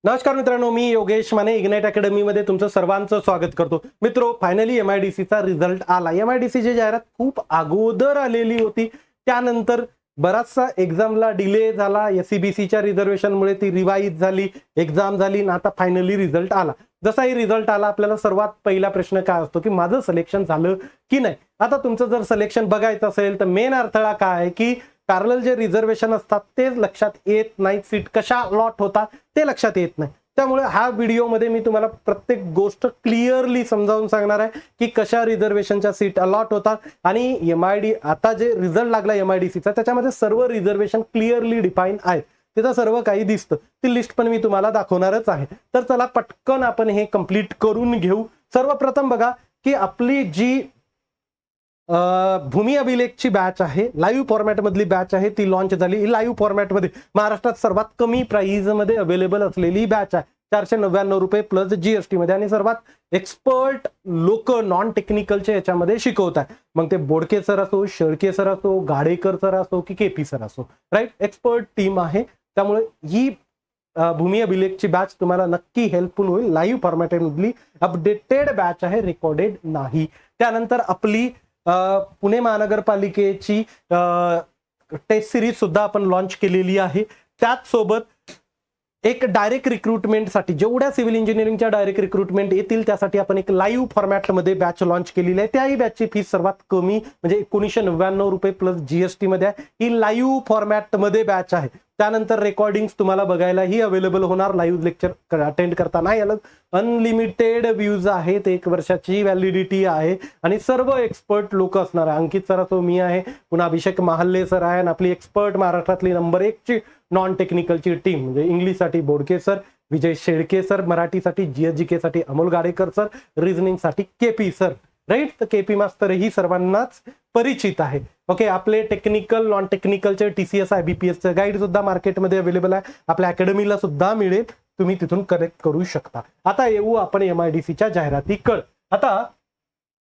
नमस्कार मित्रांनो, मी Yogesh Mane ignite academy मध्ये तुमचं सर्वांचं स्वागत करतो। मित्रो, फायनली MIDC चा रिझल्ट आला। MIDC ची जाहिरात खूप अगोदर आलेली होती, त्यानंतर बराचसा एक्झामला डिले झाला। SCBC च्या रिझर्वेशन मुळे ती रिवाइज झाली, एक्झाम झाली आणि आता फायनली रिझल्ट आला। जसाही रिझल्ट आला, आपल्याला सर्वात पहिला प्रश्न काय असतो की माझं सिलेक्शन झालं की नाही। आता तुमचं जर सिलेक्शन बघायचं असेल तर मेन अडथळा काय आहे की पॅरलल जे रिझर्वेशन असतात ते लक्षात येत नाही, सीट कशा अलॉट होतात ते लक्षात येत नाही। त्यामुळे हा व्हिडिओ मध्ये मी तुम्हाला प्रत्येक गोष्ट क्लिअरली समजावून सांगणार आहे की कशा रिझर्वेशनच्या सीट अलॉट होतात आणि आता जे रिझल्ट लागला MIDC चा त्याच्यामध्ये सर्व रिझर्वेशन क्लिअरली डिफाईन आहे, तिथं सर्व काही दिसतं। ती लिस्ट पण मी तुम्हाला दाखवणारच आहे। तर चला पटकन आपण हे कंप्लीट करून घेऊ। सर्वप्रथम बघा की आपली जी भूमी अभिलेखची बॅच आहे, लाईव्ह फॉर्मॅट मधली बॅच आहे, ती लॉन्च झाली। ही लाईव्ह फॉर्मॅट मध्ये महाराष्ट्रात सर्वात कमी प्राइस मध्ये अवेलेबल असलेली बॅच आहे, 499 रुपये प्लस GST मध्ये, आणि सर्वात एक्सपर्ट लोक नॉन टेक्निकलचे याच्यामध्ये शिकवतात। मग ते बोडके सर असो, शेळके सर असो, गाडेकर सर असो की KP सर असो, राईट, एक्सपर्ट टीम आहे। त्यामुळे ही भूमी अभिलेखची बॅच तुम्हाला नक्की हेल्पफुल होईल। लाईव्ह फॉर्मॅट मधली अपडेटेड बॅच आहे, रेकॉर्डेड नाही। त्यानंतर आपली पुणे महानगरपालिकेची टेस्ट सिरीज सुद्धा आपण लॉन्च केलेली आहे। त्याच सोबत एक डायरेक्ट रिक्रुटमेंट साठी जेवढ्या सिव्हिल इंजिनिअरिंगच्या डायरेक्ट रिक्रुटमेंट येतील त्यासाठी आपण एक लाईव्ह फॉर्मॅट मध्ये बॅच लॉन्च केलेली आहे। त्याही बॅचची फीस सर्वात कमी म्हणजे 1999 रुपये प्लस GST मध्ये आहे। ही लाईव्ह फॉर्मॅट मध्ये बॅच आहे। त्यानंतर रेकॉर्डिंग्स तुम्हाला बघायलाही अवेलेबल होणार, लाईव्ह लेक्चर अटेंड करता नाही आलं। अनलिमिटेड व्ह्यूज आहेत, 1 वर्षाची व्हॅलिडिटी आहे आणि सर्व एक्सपर्ट लोक असणार आहे। अंकित सर असो, मी आहे, पुन्हा अभिषेक महाल्ले सर आहे आणि आपली एक्सपर्ट महाराष्ट्रातली नंबर 1 ची नॉन टेक्निकलची टीम म्हणजे इंग्लिशसाठी बोडके सर, विजय शेळके सर, मराठीसाठी GSGK साठी अमोल गाडेकर सर, रिझनिंग साठी KP सर, राईट। तर KP मास्टर ही सर्वांनाच परिचित आहे। ओके, आपले टेक्निकल नॉन टेक्निकलचे TCS IBPS चे गाईड सुद्धा मार्केटमध्ये अवेलेबल आहे, आपल्या अकॅडमीला सुद्धा मिळेल, तुम्ही तिथून कनेक्ट करू शकता। आता येऊ आपण MIDC च्या जाहिरातीकडे। आता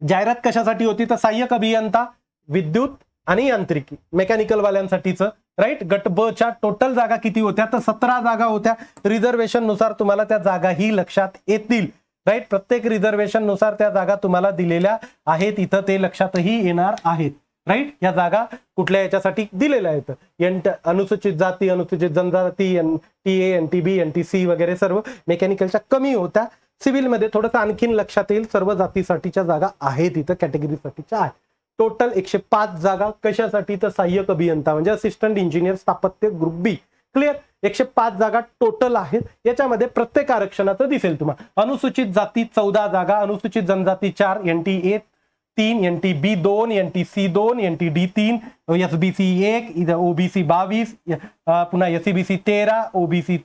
जाहिरात कशासाठी होती तर सहाय्यक अभियंता, विद्युत आणि यांत्रिकी, मेकॅनिकल वाल्यांसाठीचं, राईट। गट ब च्या टोटल जागा किती होत्या तर 17 जागा होत्या। रिझर्वेशन नुसार तुम्हाला त्या जागाही लक्षात येतील, राईट। प्रत्येक रिझर्वेशन नुसार त्या जागा तुम्हाला दिलेल्या आहेत, इथं ते लक्षातही येणार आहेत, राईट। या जागा कुठल्या याच्यासाठी दिलेल्या आहेत, अनुसूचित जाती, अनुसूचित जनजाती, NTA, NTB, NTC वगैरे सर्व मेकॅनिकलच्या कमी होत्या। सिव्हिल मध्ये थोडंसं आणखीन लक्षात येईल, सर्व जातीसाठीच्या जागा आहेत इथं, कॅटेगरीसाठीच्या आहेत। टोटल 105 जागा कशासाठी तर सहाय्यक अभियंता म्हणजे असिस्टंट इंजिनियर स्थापत्य ग्रुप B, क्लिअर। 105 जागा टोटल आहेत। याच्यामध्ये प्रत्येक आरक्षणाचं दिसेल तुम्हाला। अनुसूचित जाती 14 जागा, अनुसूचित जनजाती 4, NTA 3, NTB 2, NTC 2, NTD 3, SBC 1, OBC 22, पुन्हा SCBC 13, OBC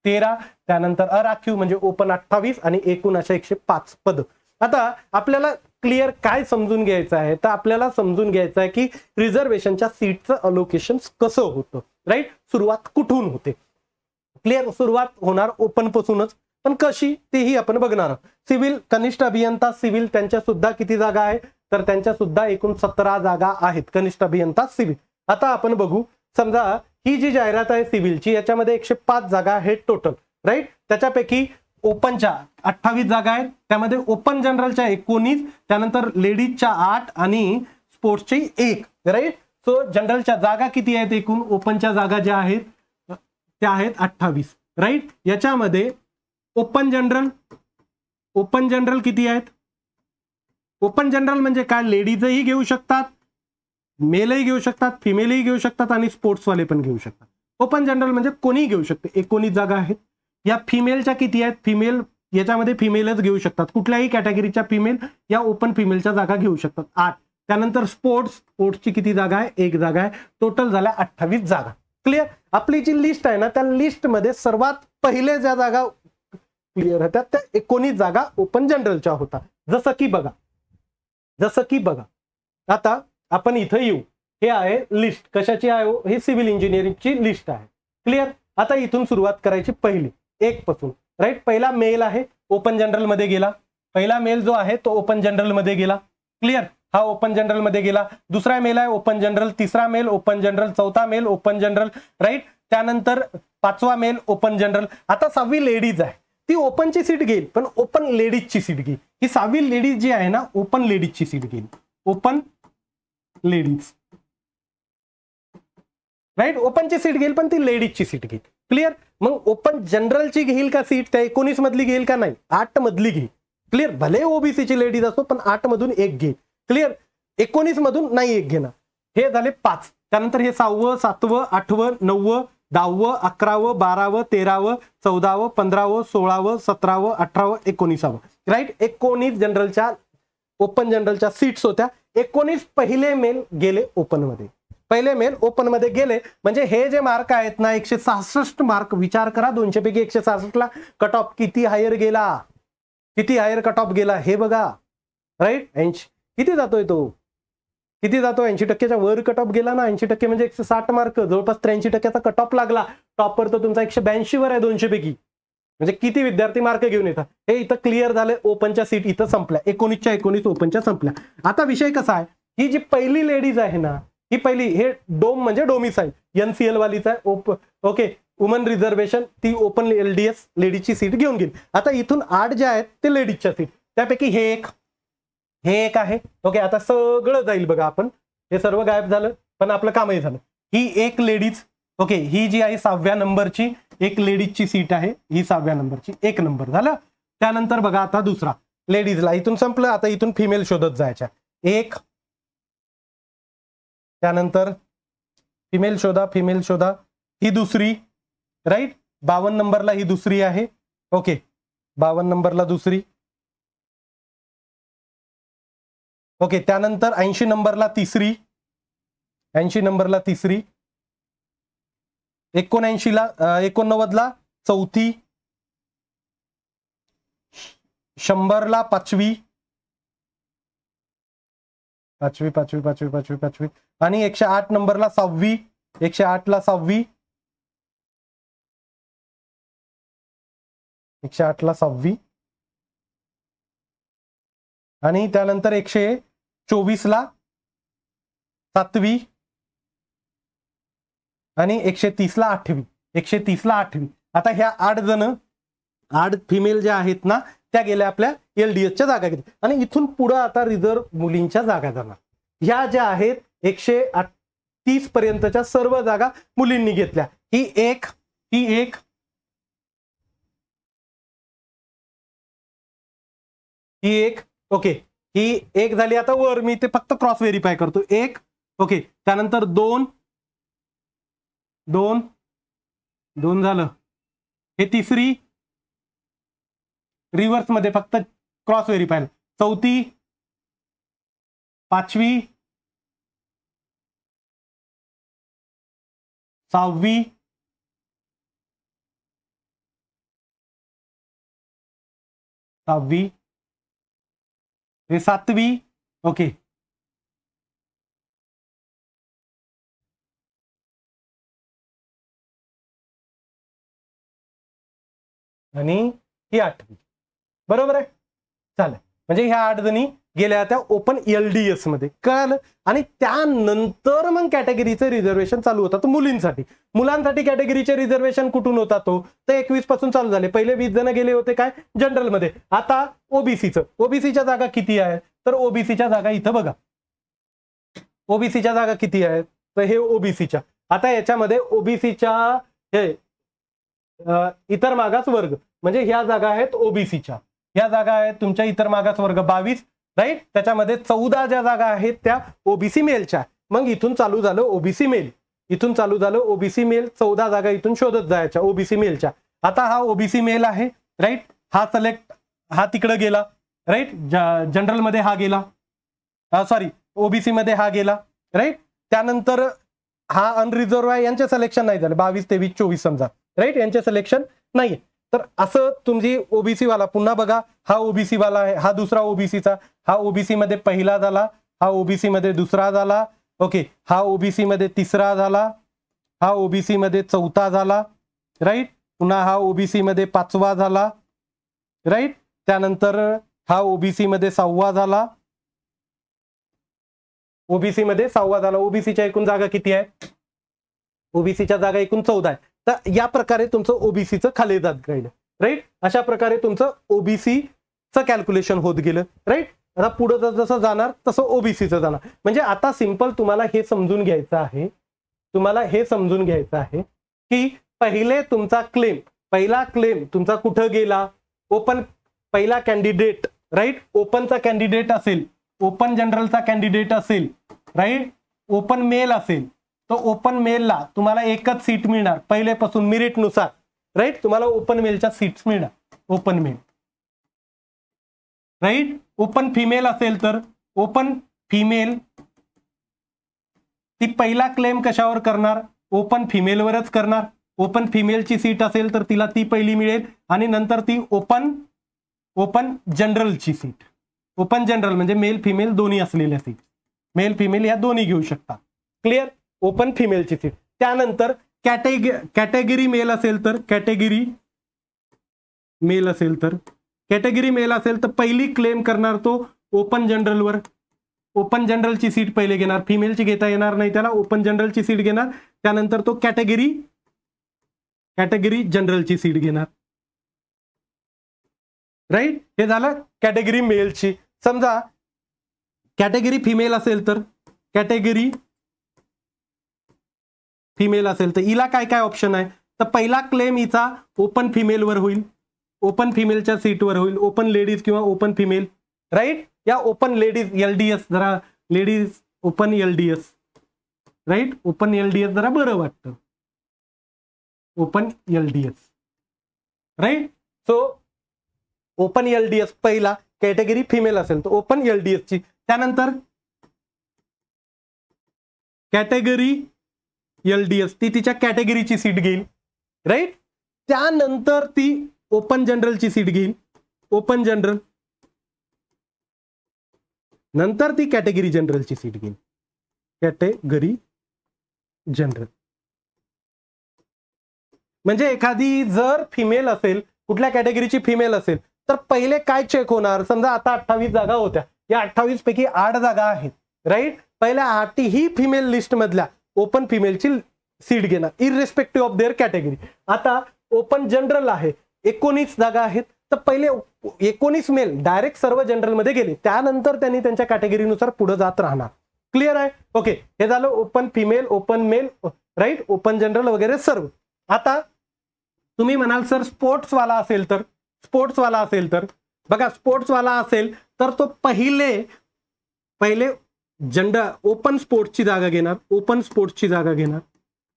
13, त्यानंतर अराखीव म्हणजे ओपन 28 आणि एकूण अशा 105 पद। आता आपल्याला क्लिअर काय समजून घ्यायचं आहे तर आपल्याला समजून घ्यायचं आहे की रिझर्वेशनच्या सीटचं अलोकेशन कसं होतं, राईट। सुरुवात कुठून होते, क्लिअर। सुरुवात होणार ओपन पासूनच, पण कशी तेही आपण बघणार आहोत। सिव्हिल कनिष्ठ अभियंता सिव्हिल त्यांच्या सुद्धा किती जागा आहे तर त्यांच्या सुद्धा एकूण 17 जागा आहेत, कनिष्ठ अभियंता सिव्हिल। आता आपण बघू, समजा ही जी जाहिरात आहे सिव्हिलची याच्यामध्ये 105 जागा आहेत टोटल, राईट। त्याच्यापैकी ओपनच्या 28 जागा आहेत, त्यामध्ये ओपन जनरलच्या 19, त्यानंतर लेडीजच्या 8 आणि स्पोर्ट्सची 1, राईट। सो जनरलच्या जागा किती आहेत एकूण, ओपनच्या जागा ज्या आहेत त्या आहेत 28, राईट। याच्यामध्ये ओपन जनरल किती आहेत, ओपन जनरल म्हणजे काय, लेडीजही घेऊ शकतात, मेलही घेऊ शकतात, फिमेलही घेऊ शकतात आणि स्पोर्ट्सवाले पण घेऊ शकतात। ओपन जनरल म्हणजे कोणी घेऊ शकते, 19 जागा आहेत। या फिमेलच्या किती आहेत, फिमेल याच्यामध्ये फिमेलच घेऊ शकतात, कुठल्याही कॅटेगरीच्या फिमेल या ओपन फिमेलच्या जागा घेऊ शकतात, 8। त्यानंतर स्पोर्ट्सची किती जागा आहे, 1 जागा आहे। टोटल झाल्या 28 जागा, क्लिअर। आपली जी लिस्ट आहे ना त्या लिस्ट मध्ये सर्वात पहिले ज्या जागा क्लिअर होत्या त्या 19 जागा ओपन जनरलच्या होता। जसं की बघा आता आपण इथं येऊ, हे आहे लिस्ट, कशाची आहे हे सिव्हिल इंजिनिअरिंगची लिस्ट आहे, क्लिअर। आता इथून सुरुवात करायची पहिली 1 पासून, राईट। पहिला मेल आहे, ओपन जनरल मध्ये गेला, पहिला मेल जो आहे तो ओपन जनरल मध्ये गेला, क्लिअर। हा ओपन जनरल मध्ये गेला। दुसरा मेल आहे ओपन जनरल, तिसरा मेल ओपन जनरल, चौथा मेल ओपन जनरल, राईट। त्यानंतर 5वा मेल ओपन जनरल. आता 6वी लेडीज आहे, ती ओपनची सीट घेईल, पण ओपन लेडीजची सीट घेईल. ही 6वी लेडीज जी आहे ना, ओपन लेडीजची सीट घेईल. ओपन लेडीज, राईट, ओपनची सीट घेईल पण ती लेडीजची सीट घेईल. क्लिअर. मग ओपन जनरलची घेईल का सीट, त्या 19 मधली घेईल का नाही, 8 मधली घेईल. क्लिअर. भले ओबीसीची लेडीज असो पण 8 मधून एक घेईल. क्लिअर. 19 मधून नाही एक घेणार. हे झाले 5. त्यानंतर हे 6वं 7वं 8वं 9वं 10वं 11वं 12वं 13वं 14वं 15वं 16वं 17वं 18वं 19वं. राईट. 19 जनरलच्या ओपन जनरलच्या सीट्स होत्या. 19 पहिले मेल गेले ओपन मध्ये. पहिले मेल ओपन मध्ये गेले म्हणजे हे जे मार्क आहेत ना 166 मार्क. विचार करा 200 पैकी 166 ला कट ऑफ किती हायर गेला, किती हायर कट ऑफ गेला हे बघा. राईट. 80 किती जातोय तो, किती जातो, 80% वर कट ऑफ गेला ना. 80% म्हणजे 160 मार्क, जवळपास 83% कट ऑफ लागला. टॉपर तर तुमचा 182 वर आहे 200 पैकी. म्हणजे किती विद्यार्थी मार्क घेऊन येतात. हे इथं क्लिअर झाले. ओपनच्या सीट इथं संपल्या. 19च्या 19 ओपनच्या संपल्या. आता विषय कसा आहे, ही जी पहिली लेडीज आहे ना, ही पहिली, हे डोम म्हणजे डोमिसाईल NCL वालीच आहे. ओके. वुमन रिझर्वेशन, ती ओपन LDS लेडीजची सीट घेऊन गेली. आता इथून 8 जे आहेत ते लेडीजच्या सीट. त्यापैकी हे एक आहे. ओके. आता सगळं जाईल बघा. आपण हे सर्व गायब झालं पण आपलं कामही झालं. ही एक लेडीज. ओके. ही जी आहे 6व्या नंबरची एक लेडीजची सीट आहे. ही 6व्या नंबरची 1 नंबर झालं. त्यानंतर बघा आता दुसरा लेडीजला इथून संपलं. आता इथून फिमेल शोधत जायच्या. 1, त्यानंतर फिमेल शोधा, फिमेल शोधा. ही दुसरी. राईट. 52 नंबरला ही दुसरी आहे. ओके. 52 नंबरला दुसरी. ओके. त्यानंतर 80 नंबरला तिसरी. 80 नंबरला तिसरी. 89 ला चौथी. 100 ला पाचवी. पाचवी आणि 108 नंबरला 6वी. 108 ला 6वी. 108 ला 6वी. आणि त्यानंतर 124 ला 7वी आणि 130 ला 8वी. 130 ला 8वी. आता ह्या 8 जण, 8 फिमेल ज्या आहेत ना त्या गेल्या आपल्या LDSच्या जागा घेतल्या. आणि इथून पुढे आता रिझर्व मुलींच्या जागा जाणार. ह्या ज्या आहेत 130 पर्यंतच्या सर्व जागा मुलींनी घेतल्या. ही एक, ही एक, ही एक. ओके. ही एक झाली. आता वर मी ते फक्त क्रॉस व्हेरीफाय करतो. 1. ओके. त्यानंतर 2 झालं. हे तिसरी रिव्हर्स मध्ये फक्त क्रॉस व्हेरीफाय. चौथी, पाचवी, 6वी, हे 7वी. ओके. आणि ही 8वी. बरोबर आहे. चालेल. म्हणजे ह्या 8 जणी गेल्या त्या ओपन LDS मध्ये. कळलं. आणि त्यानंतर मग कॅटेगरीचे रिझर्वेशन चालू होतात मुलींसाठी. मुलांसाठी कॅटेगरीचे रिझर्वेशन कुठून होता तो तर 21 पासून चालू झाले. पहिले 20 जण गेले होते काय जनरल मध्ये. आता ओबीसीचं. ओबीसीच्या जागा किती आहेत तर ओबीसीच्या जागा इथं बघा. ओबीसीच्या जागा किती आहेत तर हे ओबीसीच्या. आता याच्यामध्ये ओबीसीच्या हे इतर मागास वर्ग म्हणजे ह्या जागा आहेत ओबीसीच्या. ह्या जागा आहेत तुमच्या इतर मागास वर्ग 22. राईट. त्याच्यामध्ये 14 ज्या जागा आहेत त्या ओबीसी मेलच्या. मग इथून चालू झालं ओबीसी मेल. इथून चालू झालं ओबीसी मेल. 14 जागा इथून शोधत जायच्या ओबीसी मेलच्या. आता हा ओबीसी मेल आहे. राईट. हा सिलेक्ट, हा तिकडे गेला. राईट. जनरल मध्ये हा गेला. सॉरी ओबीसी मध्ये हा गेला. राईट. त्यानंतर हा अनरिझर्व आहे. यांचे सिलेक्शन नाही झालं. 22, 23, 24 समजा. राईट. यांचे सिलेक्शन नाही. तर असं तुमची ओबीसी वाला पुन्हा बघा. हा ओबीसी वाला आहे. हा दुसरा ओबीसीचा. हा ओबीसी मध्ये पहिला झाला. हा ओबीसी मध्ये दुसरा झाला. ओके. हा ओबीसी मध्ये तिसरा झाला. हा ओबीसी मध्ये चौथा झाला. राईट. पुन्हा हा ओबीसी मध्ये 5वा झाला. राईट. त्यानंतर हा ओबीसी मध्ये 6वा झाला. ओबीसी मध्ये 6वा झाला. ओबीसीच्या एकूण जागा किती आहे ओबीसीच्या जागा एकूण 14 आहे. तर या प्रकारे तुमचं ओबीसीचं खाली जात गेलं, राईट. अशा प्रकारे तुमचं ओबीसीचं कॅल्क्युलेशन होत गेलं, राईट. आता पुढे जसं जाणार तसं ओबीसीचं जाणार. म्हणजे आता सिंपल तुम्हाला हे समजून घ्यायचं आहे, की पहिले तुमचा क्लेम, पहिला क्लेम तुमचा कुठं गेला, ओपन पहिला कॅन्डिडेट, राईट. ओपनचा कॅन्डिडेट असेल, ओपन जनरलचा कॅन्डिडेट असेल, राईट. ओपन मेल असेल, तो ओपन मेलला तुम्हाला एकच सीट मिळणार पहिलेपासून मेरिटनुसार, राईट. तुम्हाला ओपन मेलच्या सीट्स मिळणार, open male, right. Open female असेल तर ओपन फिमेल ती पहिला क्लेम कशावर करणार, ओपन फिमेलवरच करणार. ओपन फिमेलची सीट असेल तर तिला ती पहिली मिळेल आणि नंतर ती ओपन जनरलची सीट. ओपन जनरल म्हणजे मेल फिमेल दोन्ही असलेल्या सीट, मेल फिमेल या दोन्ही घेऊ शकता, क्लिअर. ओपन फिमेलची सीट. त्यानंतर कॅटेगरी मेल असेल तर कॅटेगरी मेल असेल तर पहिली क्लेम करणार तो ओपन जनरलवर. ओपन जनरलची सीट पहिले घेणार, फिमेलची घेता येणार नाही त्याला, ओपन जनरलची सीट घेणार. त्यानंतर तो कॅटेगरी जनरलची सीट घेणार, राईट. हे झालं कॅटेगरी मेलची. समजा कॅटेगरी फिमेल असेल तर हिला काय काय ऑप्शन आहे, तर पहिला क्लेम हिचा ओपन फिमेलवर होईल, ओपन फिमेलच्या सीटवर होईल, ओपन लेडीज किंवा ओपन फिमेल, राईट. या ओपन लेडीज एलडीएस, जरा ladies open LDS, right. Open LDS जरा बरं वाटतं, open LDS, right. So open LDS पहिला, कॅटेगरी फिमेल असेल तर ओपन एलडीएस ची. त्यानंतर कॅटेगरी एलडीएस ती तिच्या कॅटेगरीची सीट घेईल, राईट. त्यानंतर ती ओपन जनरलची सीट घेईल, ओपन जनरल. नंतर ती कॅटेगरी जनरलची सीट घेईल, कॅटेगरी जनरल. म्हणजे एखादी जर फिमेल असेल, कुठल्या कॅटेगरीची फिमेल असेल तर पहिले काय चेक होणार, समजा आता 28 जागा होत्या, या 28 पैकी 8 जागा आहेत, राईट. पहिल्या 8 ही फिमेल लिस्ट मधल्या ओपन फिमेलची सीट घेणार इररिस्पेक्टिव्ह ऑफ देअर कॅटेगरी. आता ओपन जनरल आहे, 19 जागा आहेत, तर पहिले 19 मेल डायरेक्ट सर्व जनरल मध्ये गेले, त्यानंतर त्यांनी त्यांच्या कॅटेगरीनुसार पुढे जात राहणार, क्लिअर आहे. ओके, हे झालं open female, open male, right. Open general वगैरे सर्व. आता तुम्ही म्हणाल सर स्पोर्ट्सवाला असेल तर बघा, स्पोर्ट्सवाला असेल तर तो पहिले ओपन स्पोर्ट्सची जागा घेणार,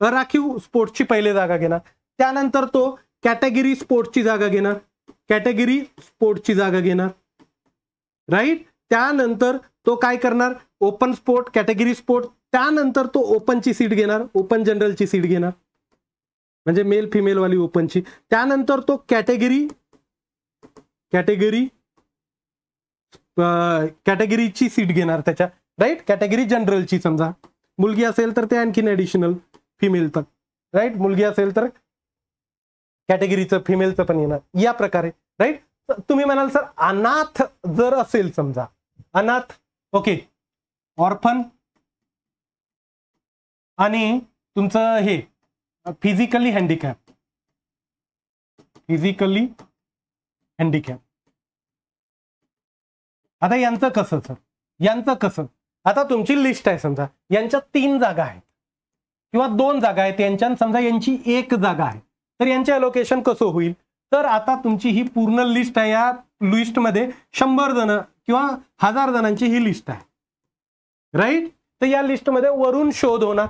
राखीव स्पोर्ट्सची पहिले जागा घेणार. त्यानंतर तो कॅटेगरी स्पोर्ट्सची जागा घेणार, राईट. त्यानंतर तो काय करणार, ओपन स्पोर्ट, कॅटेगरी स्पोर्ट. त्यानंतर तो ओपनची सीट घेणार, ओपन जनरलची सीट घेणार, म्हणजे मेल फिमेल वाली ओपनची. त्यानंतर तो कॅटेगरीची सीट घेणार त्याच्या, राईट. कॅटेगरी जनरलची. समजा मुलगी असेल तर ते आणखीन ऍडिशनल फिमेल तर, राईट. मुलगी असेल तर कॅटेगरीचं फिमेलचं पण येणार, या प्रकारे, राईट. तुम्ही म्हणाल सर अनाथ जर असेल, समजा अनाथ, ओके, ऑर्फन आणि तुमचं हे फिजिकली हँडिकॅप, आता यांचं कसं आता तुमची लिस्ट आहे, समजा यांच्या 3 जागा आहेत किंवा 2 जागा आहेत, यांच्या समजा यांची 1 जागा आहे, तर यांचे अलोकेशन कसं होईल, तर आता तुमची ही पूर्ण लिस्ट आहे, या लिस्टमध्ये 100 जण किंवा 1000 जणांची ही लिस्ट आहे, राईट. तर या लिस्टमध्ये वरून शोध होणार.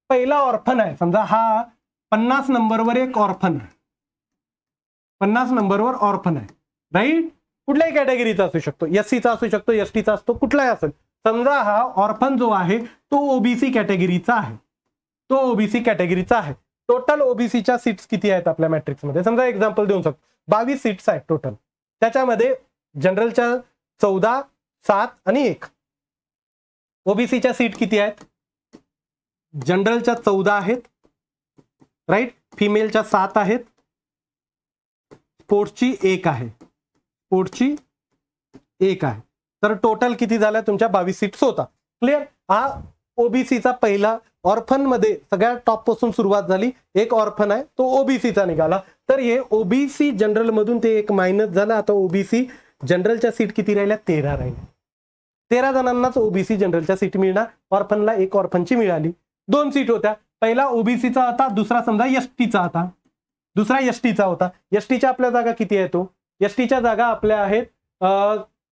पहिला ऑर्फन आहे, समजा हा 50 नंबरवर एक ऑर्फन आहे, 50 नंबरवर ऑर्फन आहे, राईट. कुठल्याही कॅटेगरीचा असू शकतो, एससीचा असू शकतो, एसटीचा असतो, कुठलाही असेल. समजा हा ऑर्फन जो आहे तो ओबीसी कॅटेगरीचा आहे, टोटल ओबीसीच्या सीट्स किती आहेत आपल्या मॅट्रिक्स मध्ये, समजा एक्झाम्पल देऊन शकतो 22 सीट्स आहेत टोटल. त्याच्यामध्ये जनरलच्या 14, 7 आणि 1. ओबीसीच्या सीट किती आहेत, जनरलच्या 14 आहेत, राईट. फिमेलच्या 7 आहेत, स्पोर्ट्सची 1 आहे, तर टोटल किती झाल्या तुमच्या 22 सीट्स होता, क्लिअर. हा ओबीसीचा पहिला ऑर्फन मध्ये सगळ्यात टॉप पासून सुरुवात झाली, एक ऑर्फन आहे तो ओबीसीचा निघाला, तर हे ओबीसी जनरल मधून ते एक मायनस झालं. आता ओबीसी जनरलच्या सीट किती राहिल्या? 13 राहिल्या. 13 जणांनाच ओबीसी जनरलच्या सीट मिळणार. ऑर्फनला एक ऑर्फनची मिळाली. 2 सीट होत्या, पहिला ओबीसीचा होता, दुसरा समजा एसटीचा होता, दुसरा एसटीचा होता. एसटीच्या आपल्या जागा किती आहे? तो एसटीच्या जागा आपल्या आहेत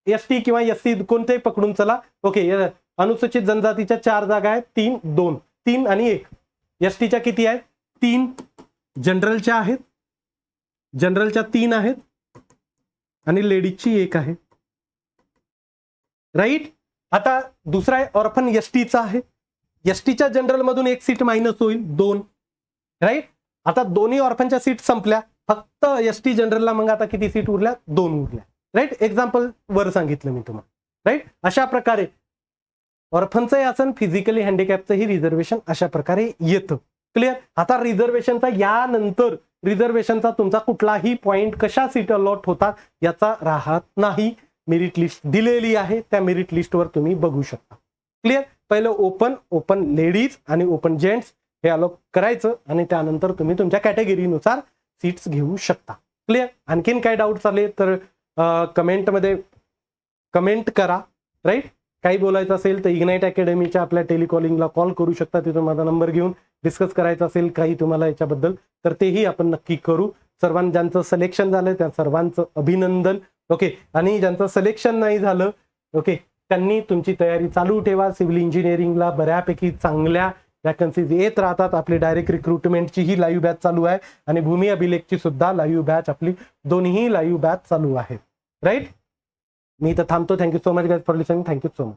एसटी किंवा एससी कोणतेही पकडून चला. ओके, अनुसूचित जनजातीच्या 4 जागा आहेत, 3 2 3 आणि 1. एसटीच्या किती आहेत? 3. जनरलच्या आहेत, जनरलच्या 3 आहेत आणि लेडीजची 1 आहे. राईट. आता दुसरा ऑर्फन एसटीचा आहे, एसटीच्या जनरल मधून 1 सीट मायनस होईल, 2. राईट. आता दोन्ही ऑर्फनच्या सीट संपल्या, फक्त एसटी जनरलला मग आता किती सीट उरल्या? 2 उरल्या. राईट. एक्झाम्पल वर सांगितलं मी तुम्हाला. राईट. अशा प्रकारे ऑर्फनचंही असन, फिजिकली हँडिकॅपचंही रिझर्वेशन अशा प्रकारे येतं. क्लिअर. आता रिझर्वेशनचा यानंतर रिझर्वेशनचा तुमचा कुठलाही पॉइंट कशा सीट अलॉट होतात याचा राहत नाही. मेरिट लिस्ट दिलेली आहे, त्या मेरिट लिस्टवर तुम्ही बघू शकता. क्लिअर. पहिलं ओपन लेडीज आणि ओपन जेंट्स हे अलॉट करायचं आणि त्यानंतर तुम्ही तुमच्या कॅटेगरीनुसार सीट्स घेऊ शकता. क्लिअर. आणखीन काय डाऊट्स आले तर कमेंटमध्ये कमेंट करा. राईट. काही बोलायचं असेल तर इग्नाइट अकॅडमीच्या आपल्या टेलिकॉलिंगला कॉल करू शकता. तिथून माझा नंबर घेऊन डिस्कस करायचं असेल काही तुम्हाला याच्याबद्दल तर तेही आपण नक्की करू. ज्यांचं सिलेक्शन झालं त्या सर्वांचं अभिनंदन. ओके. आणि ज्यांचं सिलेक्शन नाही झालं ओके त्यांनी तुमची तयारी चालू ठेवा. सिव्हिल इंजिनिअरिंगला बऱ्यापैकी चांगल्या वॅकन्सीज येत राहतात. आपली डायरेक्ट रिक्रुटमेंटची ही लाईव्ह बॅच चालू आहे आणि भूमी अभिलेखची सुद्धा लाईव्ह बॅच, आपली दोन्ही लाईव्ह बॅच चालू आहेत. राईट. मी इथं थांबतो. Thank you so much guys for listening. Thank you so much.